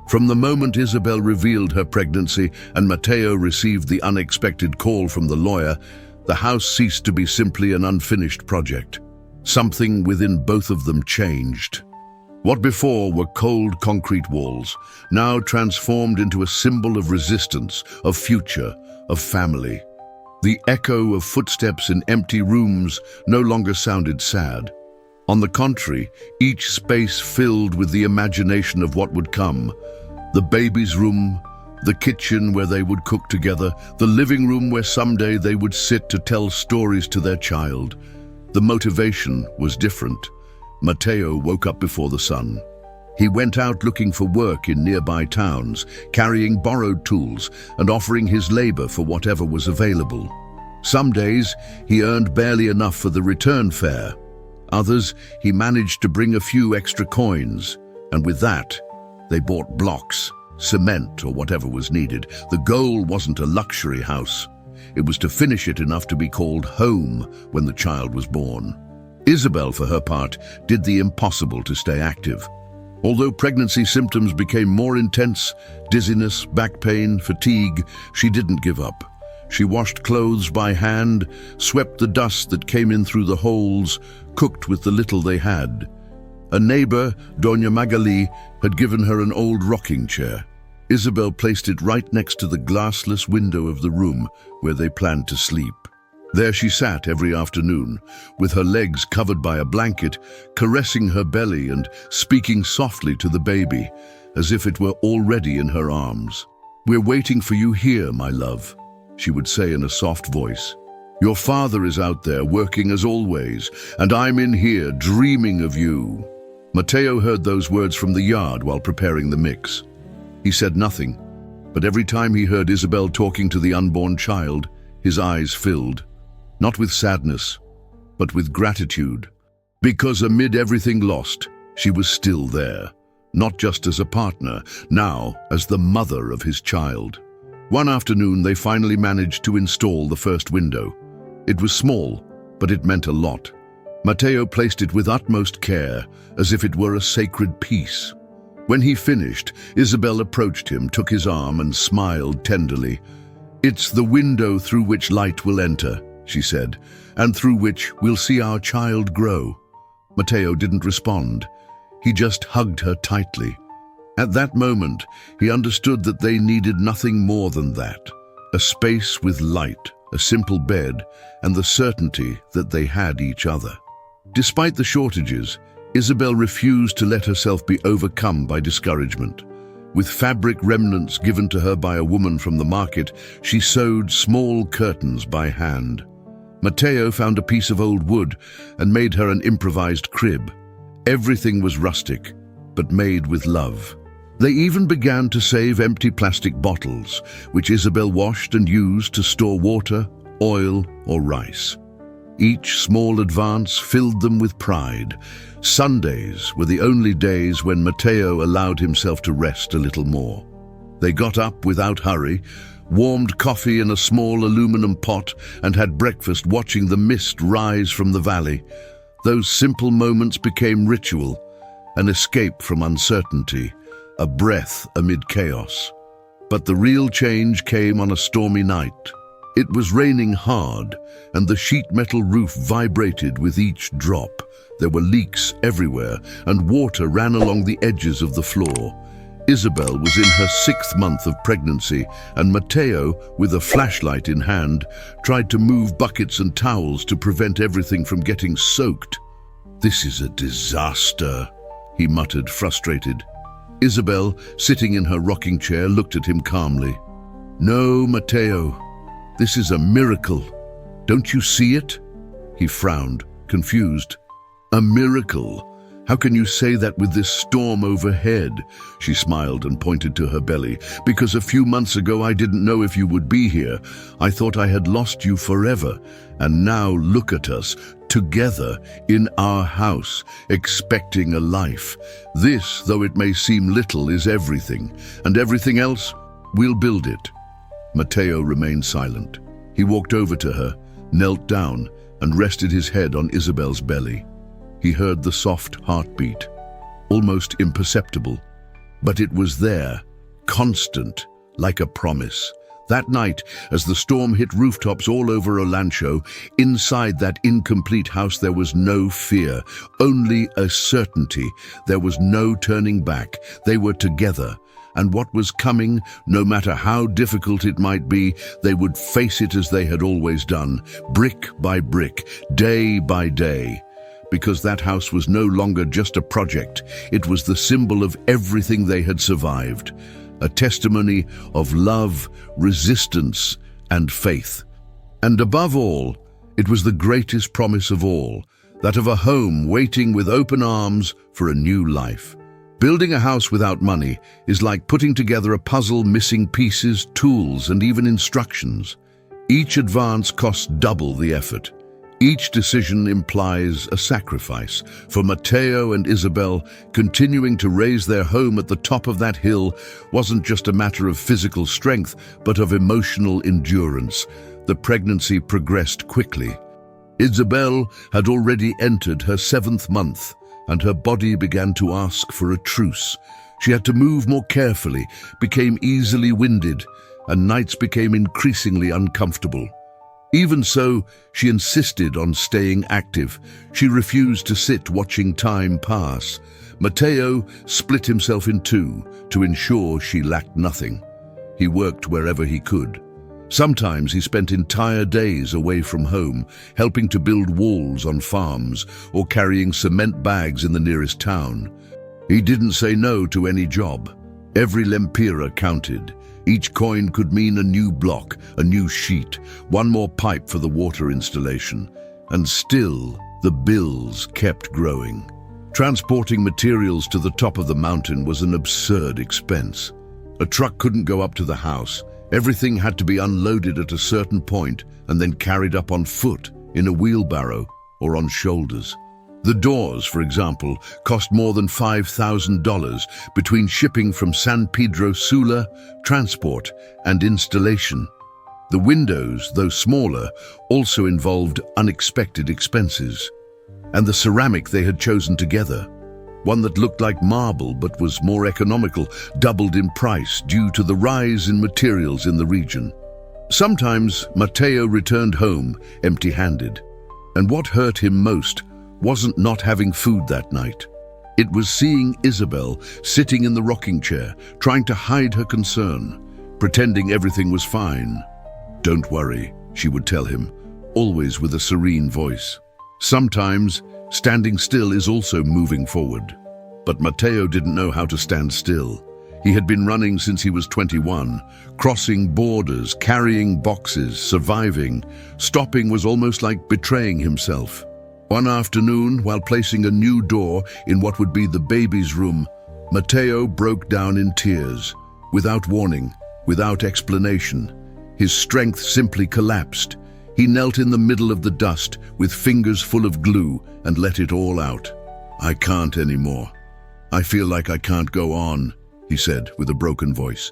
[SPEAKER 1] From the moment Isabel revealed her pregnancy and Matteo received the unexpected call from the lawyer, the house ceased to be simply an unfinished project. Something within both of them changed. What before were cold concrete walls, now transformed into a symbol of resistance, of future, of family. The echo of footsteps in empty rooms no longer sounded sad. On the contrary, each space filled with the imagination of what would come. The baby's room, the kitchen where they would cook together, the living room where someday they would sit to tell stories to their child. The motivation was different. Matteo woke up before the sun. He went out looking for work in nearby towns, carrying borrowed tools and offering his labor for whatever was available. Some days he earned barely enough for the return fare. Others he managed to bring a few extra coins, and with that, they bought blocks, cement or whatever was needed. The goal wasn't a luxury house. It was to finish it enough to be called home when the child was born. Isabel, for her part, did the impossible to stay active. Although pregnancy symptoms became more intense, dizziness, back pain, fatigue, she didn't give up. She washed clothes by hand, swept the dust that came in through the holes, cooked with the little they had. A neighbor, Doña Magali, had given her an old rocking chair. Isabel placed it right next to the glassless window of the room where they planned to sleep. There she sat every afternoon, with her legs covered by a blanket, caressing her belly and speaking softly to the baby, as if it were already in her arms. "We're waiting for you here, my love," she would say in a soft voice. "Your father is out there working as always, and I'm in here dreaming of you." Matteo heard those words from the yard while preparing the mix. He said nothing, but every time he heard Isabel talking to the unborn child, his eyes filled, not with sadness, but with gratitude. Because amid everything lost, she was still there, not just as a partner, now as the mother of his child. One afternoon, they finally managed to install the first window. It was small, but it meant a lot. Matteo placed it with utmost care, as if it were a sacred piece. When he finished, Isabel approached him, took his arm and smiled tenderly. "It's the window through which light will enter," she said, "and through which we'll see our child grow." Matteo didn't respond. He just hugged her tightly. At that moment, he understood that they needed nothing more than that. A space with light, a simple bed, and the certainty that they had each other. Despite the shortages, Isabel refused to let herself be overcome by discouragement. With fabric remnants given to her by a woman from the market, she sewed small curtains by hand. Matteo found a piece of old wood and made her an improvised crib. Everything was rustic, but made with love. They even began to save empty plastic bottles, which Isabel washed and used to store water, oil, or rice. Each small advance filled them with pride. Sundays were the only days when Matteo allowed himself to rest a little more. They got up without hurry, warmed coffee in a small aluminum pot, and had breakfast watching the mist rise from the valley. Those simple moments became ritual, an escape from uncertainty, a breath amid chaos. But the real change came on a stormy night. It was raining hard, and the sheet metal roof vibrated with each drop. There were leaks everywhere, and water ran along the edges of the floor. Isabel was in her 6th month of pregnancy, and Matteo, with a flashlight in hand, tried to move buckets and towels to prevent everything from getting soaked. "This is a disaster," he muttered, frustrated. Isabel, sitting in her rocking chair, looked at him calmly. "No, Matteo, this is a miracle. Don't you see it?" He frowned, confused. "A miracle? How can you say that with this storm overhead?" She smiled and pointed to her belly. "Because a few months ago I didn't know if you would be here. I thought I had lost you forever. And now look at us, together, in our house, expecting a life. This, though it may seem little, is everything. And everything else, we'll build it." Matteo remained silent. He walked over to her, knelt down, and rested his head on Isabel's belly. He heard the soft heartbeat, almost imperceptible, but it was there, constant, like a promise. That night, as the storm hit rooftops all over Olancho, inside that incomplete house there was no fear, only a certainty. There was no turning back. They were together, and what was coming, no matter how difficult it might be, they would face it as they had always done, brick by brick, day by day. Because that house was no longer just a project, it was the symbol of everything they had survived, a testimony of love, resistance, and faith. And above all, it was the greatest promise of all, that of a home waiting with open arms for a new life. Building a house without money is like putting together a puzzle missing pieces, tools, and even instructions. Each advance costs double the effort. Each decision implies a sacrifice. For Matteo and Isabel, continuing to raise their home at the top of that hill wasn't just a matter of physical strength, but of emotional endurance. The pregnancy progressed quickly. Isabel had already entered her 7th month, and her body began to ask for a truce. She had to move more carefully, became easily winded, and nights became increasingly uncomfortable. Even so, she insisted on staying active. She refused to sit watching time pass. Matteo split himself in two to ensure she lacked nothing. He worked wherever he could. Sometimes he spent entire days away from home, helping to build walls on farms or carrying cement bags in the nearest town. He didn't say no to any job. Every lempira counted. Each coin could mean a new block, a new sheet, one more pipe for the water installation. And still, the bills kept growing. Transporting materials to the top of the mountain was an absurd expense. A truck couldn't go up to the house. Everything had to be unloaded at a certain point and then carried up on foot, in a wheelbarrow, or on shoulders. The doors, for example, cost more than $5,000 between shipping from San Pedro Sula, transport, and installation. The windows, though smaller, also involved unexpected expenses. And the ceramic they had chosen together, one that looked like marble but was more economical, doubled in price due to the rise in materials in the region. Sometimes Matteo returned home empty-handed, and what hurt him most wasn't not having food that night. It was seeing Isabel sitting in the rocking chair, trying to hide her concern, pretending everything was fine. "Don't worry," she would tell him, always with a serene voice. Sometimes, standing still is also moving forward. But Matteo didn't know how to stand still. He had been running since he was 21, crossing borders, carrying boxes, surviving. Stopping was almost like betraying himself. One afternoon, while placing a new door in what would be the baby's room, Matteo broke down in tears, without warning, without explanation. His strength simply collapsed. He knelt in the middle of the dust, with fingers full of glue, and let it all out. "I can't anymore. I feel like I can't go on," he said with a broken voice.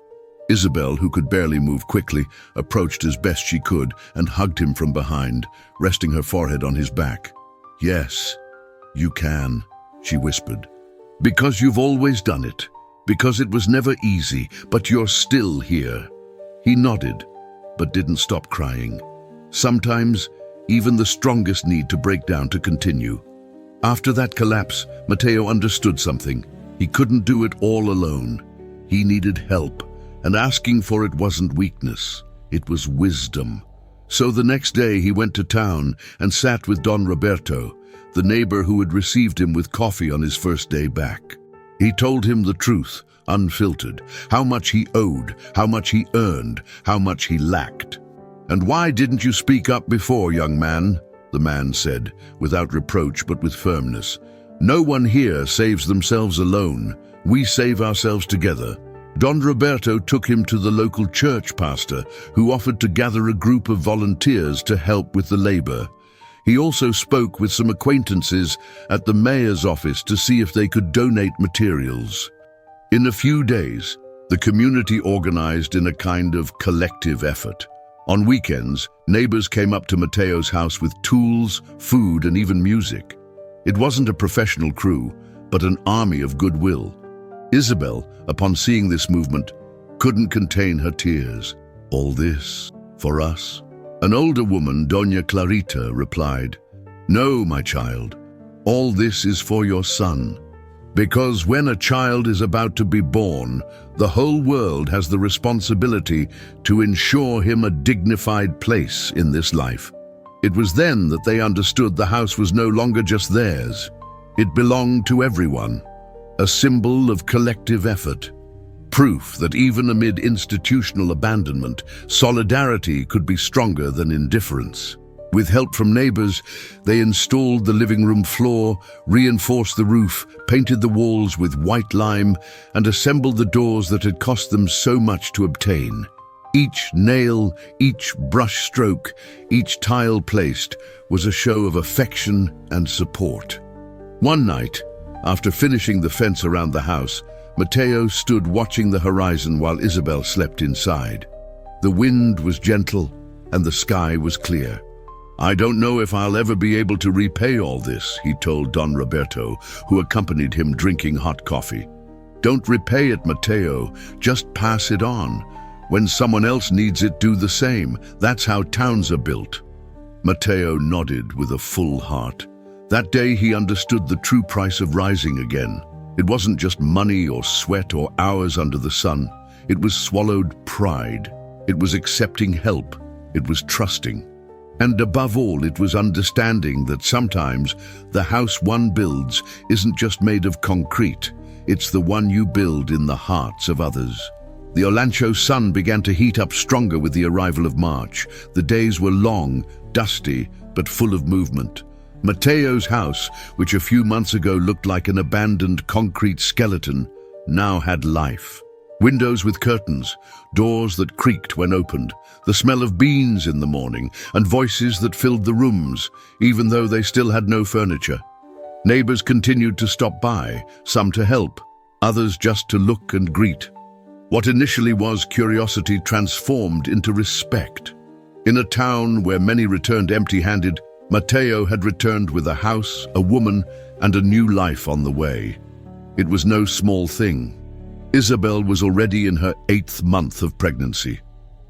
[SPEAKER 1] Isabel, who could barely move quickly, approached as best she could and hugged him from behind, resting her forehead on his back. "Yes, you can," she whispered. "Because you've always done it. Because it was never easy, but you're still here." He nodded. but didn't stop crying. Sometimes, even the strongest need to break down to continue. After that collapse, Matteo understood something. He couldn't do it all alone. He needed help, and asking for it wasn't weakness. It was wisdom. So the next day he went to town and sat with Don Roberto, the neighbor who had received him with coffee on his first day back. He told him the truth, unfiltered, how much he owed, how much he earned, how much he lacked. "And why didn't you speak up before, young man?" the man said, without reproach but with firmness. "No one here saves themselves alone. We save ourselves together." Don Roberto took him to the local church pastor, who offered to gather a group of volunteers to help with the labor. He also spoke with some acquaintances at the mayor's office to see if they could donate materials. In a few days, the community organized in a kind of collective effort. On weekends, neighbors came up to Matteo's house with tools, food, and even music. It wasn't a professional crew, but an army of goodwill. Isabel, upon seeing this movement, couldn't contain her tears. "All this for us?" An older woman, Doña Clarita, replied, "No, my child, all this is for your son. Because when a child is about to be born, the whole world has the responsibility to ensure him a dignified place in this life." It was then that they understood the house was no longer just theirs. It belonged to everyone, a symbol of collective effort. Proof that even amid institutional abandonment, solidarity could be stronger than indifference. With help from neighbors, they installed the living room floor, reinforced the roof, painted the walls with white lime, and assembled the doors that had cost them so much to obtain. Each nail, each brush stroke, each tile placed was a show of affection and support. One night, after finishing the fence around the house, Matteo stood watching the horizon while Isabel slept inside. The wind was gentle and the sky was clear. "I don't know if I'll ever be able to repay all this," he told Don Roberto, who accompanied him drinking hot coffee. "Don't repay it, Matteo. Just pass it on. When someone else needs it, do the same. That's how towns are built." Matteo nodded with a full heart. That day he understood the true price of rising again. It wasn't just money or sweat or hours under the sun. It was swallowed pride. It was accepting help. It was trusting. And above all, it was understanding that sometimes the house one builds isn't just made of concrete. It's the one you build in the hearts of others. The Olancho sun began to heat up stronger with the arrival of March. The days were long, dusty, but full of movement. Matteo's house, which a few months ago looked like an abandoned concrete skeleton, now had life. Windows with curtains, doors that creaked when opened, the smell of beans in the morning, and voices that filled the rooms, even though they still had no furniture. Neighbors continued to stop by, some to help, others just to look and greet. What initially was curiosity transformed into respect. In a town where many returned empty-handed, Matteo had returned with a house, a woman, and a new life on the way. It was no small thing. Isabel was already in her 8th month of pregnancy.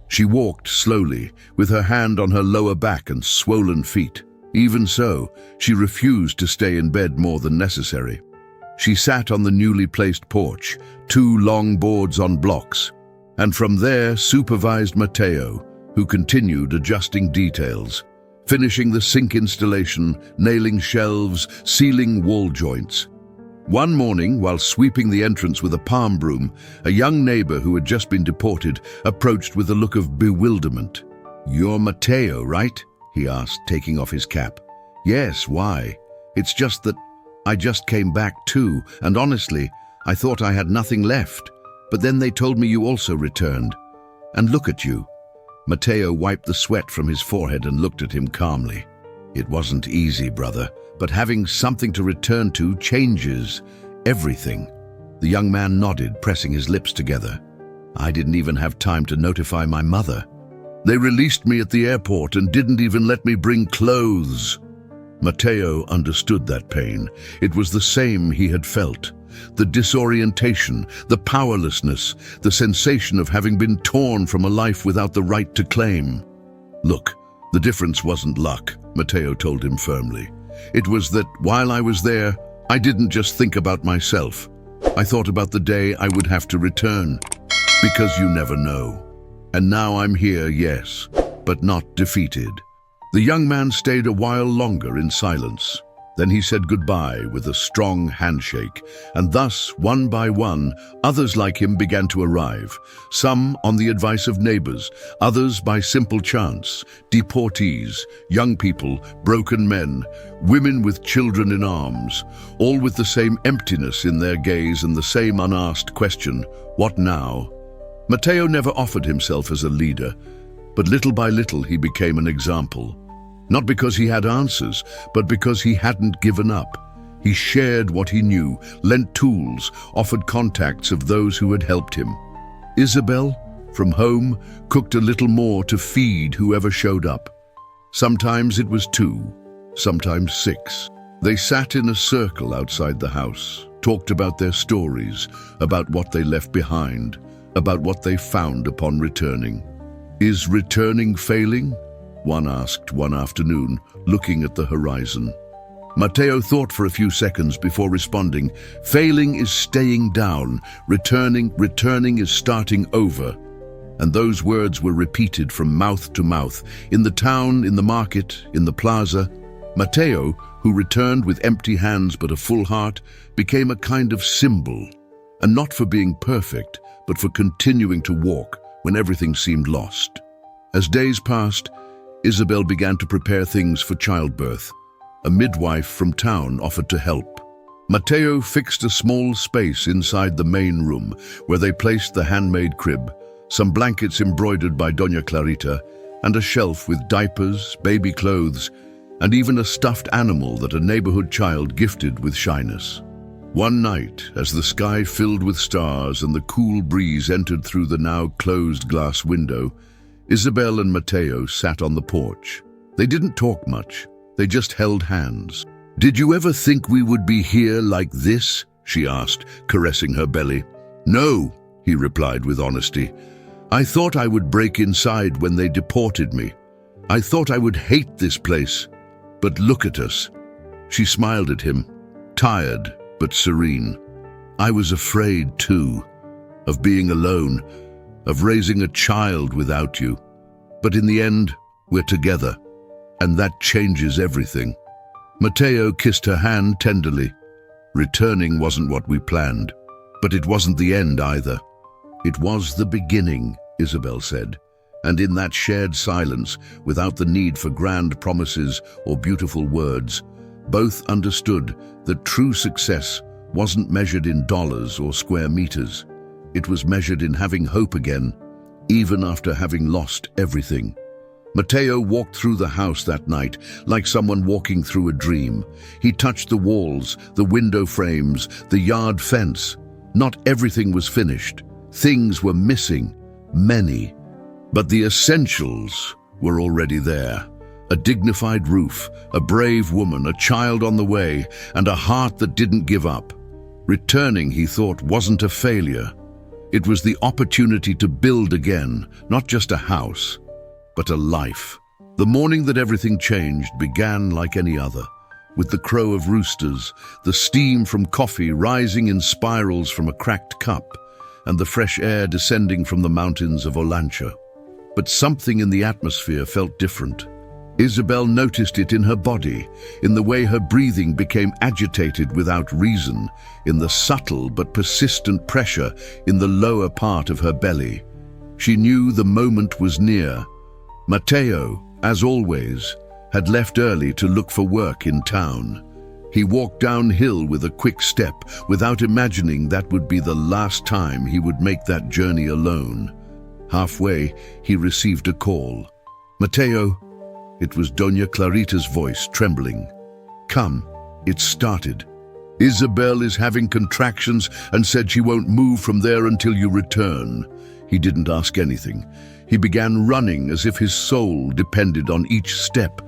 [SPEAKER 1] She walked slowly, with her hand on her lower back and swollen feet. Even so, she refused to stay in bed more than necessary. She sat on the newly placed porch, 2 long boards on blocks, and from there supervised Matteo, who continued adjusting details, finishing the sink installation, nailing shelves, sealing wall joints. One morning, while sweeping the entrance with a palm broom, a young neighbor who had just been deported approached with a look of bewilderment. "You're Matteo, right?" he asked, taking off his cap. "Yes, why? It's just that I just came back too, and honestly, I thought I had nothing left. But then they told me you also returned. And look at you." Matteo wiped the sweat from his forehead and looked at him calmly. "It wasn't easy, brother, but having something to return to changes everything." The young man nodded, pressing his lips together. "I didn't even have time to notify my mother. They released me at the airport and didn't even let me bring clothes." Matteo understood that pain. It was the same he had felt. the disorientation, the powerlessness, the sensation of having been torn from a life without the right to claim. "Look, the difference wasn't luck," Matteo told him firmly. "It was that while I was there, I didn't just think about myself. I thought about the day I would have to return, because you never know. And now I'm here, yes, but not defeated." The young man stayed a while longer in silence. Then he said goodbye with a strong handshake, and thus, one by one, others like him began to arrive, some on the advice of neighbors, others by simple chance, deportees, young people, broken men, women with children in arms, all with the same emptiness in their gaze and the same unasked question, "What now?" Matteo never offered himself as a leader, but little by little he became an example. Not because he had answers, but because he hadn't given up. He shared what he knew, lent tools, offered contacts of those who had helped him. Isabel, from home, cooked a little more to feed whoever showed up. Sometimes it was 2, sometimes 6. They sat in a circle outside the house, talked about their stories, about what they left behind, about what they found upon returning. "Is returning failing?" one asked one afternoon, looking at the horizon. Matteo thought for a few seconds before responding, "Failing is staying down, returning is starting over." And those words were repeated from mouth to mouth, in the town, in the market, in the plaza. Matteo, who returned with empty hands but a full heart, became a kind of symbol, and not for being perfect, but for continuing to walk when everything seemed lost. As days passed, Isabel began to prepare things for childbirth. A midwife from town offered to help. Matteo fixed a small space inside the main room where they placed the handmade crib, some blankets embroidered by Doña Clarita, and a shelf with diapers, baby clothes, and even a stuffed animal that a neighborhood child gifted with shyness. One night, as the sky filled with stars and the cool breeze entered through the now closed glass window, Isabel and Matteo sat on the porch. They didn't talk much, they just held hands. "Did you ever think we would be here like this?" she asked, caressing her belly. "No," he replied with honesty. "I thought I would break inside when they deported me. I thought I would hate this place. But look at us." She smiled at him, tired but serene. "I was afraid too, of being alone, of raising a child without you. But in the end, we're together, and that changes everything." Matteo kissed her hand tenderly. Returning wasn't what we planned, but it wasn't the end either. "It was the beginning," Isabel said, and in that shared silence, without the need for grand promises or beautiful words, both understood that true success wasn't measured in dollars or square meters. It was measured in having hope again, even after having lost everything. Matteo walked through the house that night like someone walking through a dream. He touched the walls, the window frames, the yard fence. Not everything was finished. Things were missing, many. But the essentials were already there. A dignified roof, a brave woman, a child on the way, and a heart that didn't give up. Returning, he thought, wasn't a failure. It was the opportunity to build again, not just a house, but a life. The morning that everything changed began like any other, with the crow of roosters, the steam from coffee rising in spirals from a cracked cup, and the fresh air descending from the mountains of Olancha. But something in the atmosphere felt different. Isabel noticed it in her body, in the way her breathing became agitated without reason, in the subtle but persistent pressure in the lower part of her belly. She knew the moment was near. Matteo, as always, had left early to look for work in town. He walked downhill with a quick step, without imagining that would be the last time he would make that journey alone. Halfway, he received a call. "Matteo," it was Doña Clarita's voice, trembling. "Come, it's started. Isabel is having contractions and said she won't move from there until you return." He didn't ask anything. He began running as if his soul depended on each step.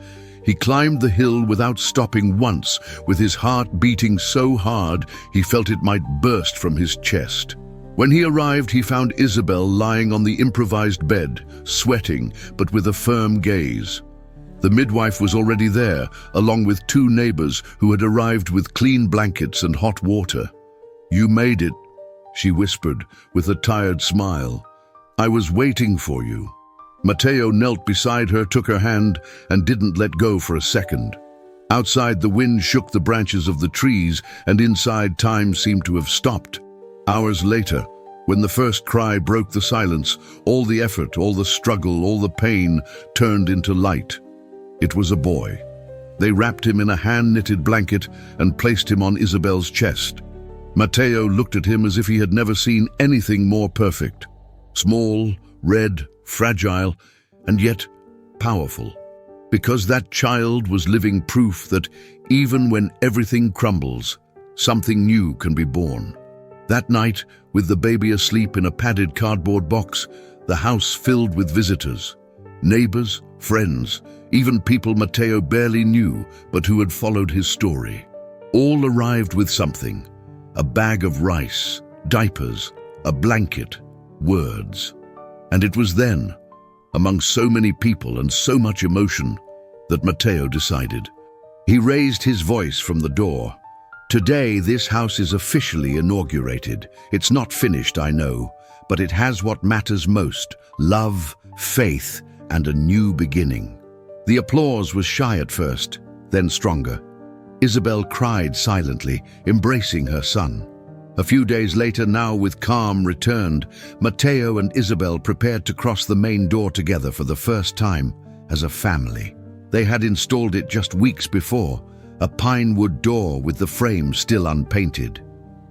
[SPEAKER 1] He climbed the hill without stopping once, with his heart beating so hard he felt it might burst from his chest. When he arrived, he found Isabel lying on the improvised bed, sweating, but with a firm gaze. The midwife was already there, along with 2 neighbors who had arrived with clean blankets and hot water. "You made it," she whispered, with a tired smile. "I was waiting for you." Mateo knelt beside her, took her hand, and didn't let go for a second. Outside, the wind shook the branches of the trees, and inside, time seemed to have stopped. Hours later, when the first cry broke the silence, all the effort, all the struggle, all the pain turned into light. It was a boy. They wrapped him in a hand-knitted blanket and placed him on Isabel's chest. Mateo looked at him as if he had never seen anything more perfect. Small, red, fragile, and yet powerful. Because that child was living proof that even when everything crumbles, something new can be born. That night, with the baby asleep in a padded cardboard box, the house filled with visitors. Neighbors, friends, even people Mateo barely knew but who had followed his story. All arrived with something: a bag of rice, diapers, a blanket, words. And it was then, among so many people and so much emotion, that Mateo decided. He raised his voice from the door. "Today, this house is officially inaugurated. It's not finished, I know, but it has what matters most: love, faith, and a new beginning." The applause was shy at first, then stronger. Isabel cried silently, embracing her son. A few days later, now with calm returned, Mateo and Isabel prepared to cross the main door together for the first time as a family. They had installed it just weeks before, a pine wood door with the frame still unpainted.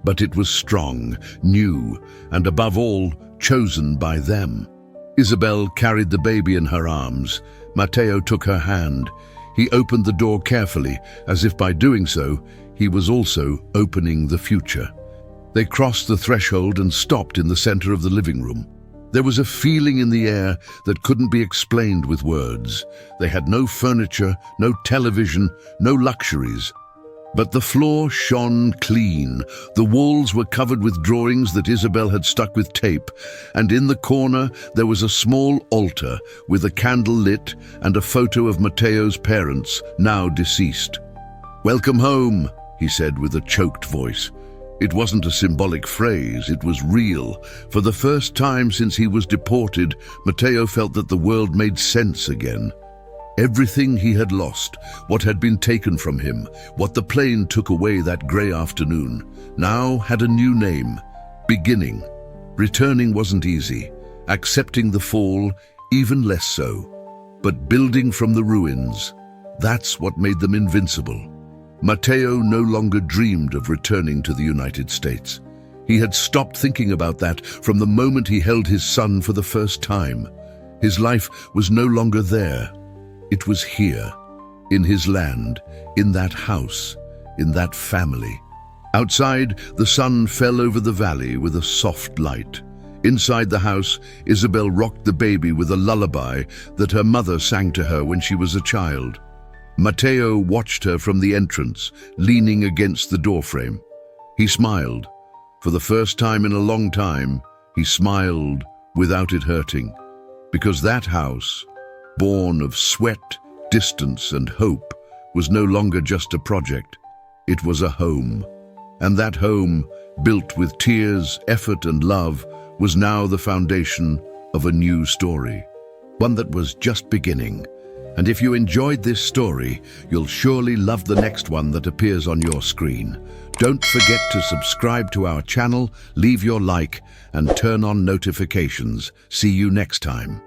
[SPEAKER 1] But it was strong, new, and above all, chosen by them. Isabel carried the baby in her arms. Mateo took her hand. He opened the door carefully, as if by doing so, he was also opening the future. They crossed the threshold and stopped in the center of the living room. There was a feeling in the air that couldn't be explained with words. They had no furniture, no television, no luxuries. But the floor shone clean. The walls were covered with drawings that Isabel had stuck with tape, and in the corner there was a small altar with a candle lit and a photo of Mateo's parents, now deceased. "Welcome home," he said with a choked voice. It wasn't a symbolic phrase, it was real. For the first time since he was deported, Mateo felt that the world made sense again. Everything he had lost, what had been taken from him, what the plane took away that grey afternoon, now had a new name: beginning. Returning wasn't easy, accepting the fall even less so. But building from the ruins, that's what made them invincible. Mateo no longer dreamed of returning to the United States. He had stopped thinking about that from the moment he held his son for the first time. His life was no longer there. It was here, in his land, in that house, in that family. Outside, the sun fell over the valley with a soft light. Inside the house, Isabel rocked the baby with a lullaby that her mother sang to her when she was a child. Mateo watched her from the entrance, leaning against the doorframe. He smiled. For the first time in a long time, he smiled without it hurting. Because that house, born of sweat, distance, and hope, was no longer just a project. It was a home. And that home, built with tears, effort, and love, was now the foundation of a new story. One that was just beginning. And if you enjoyed this story, you'll surely love the next one that appears on your screen. Don't forget to subscribe to our channel, leave your like, and turn on notifications. See you next time.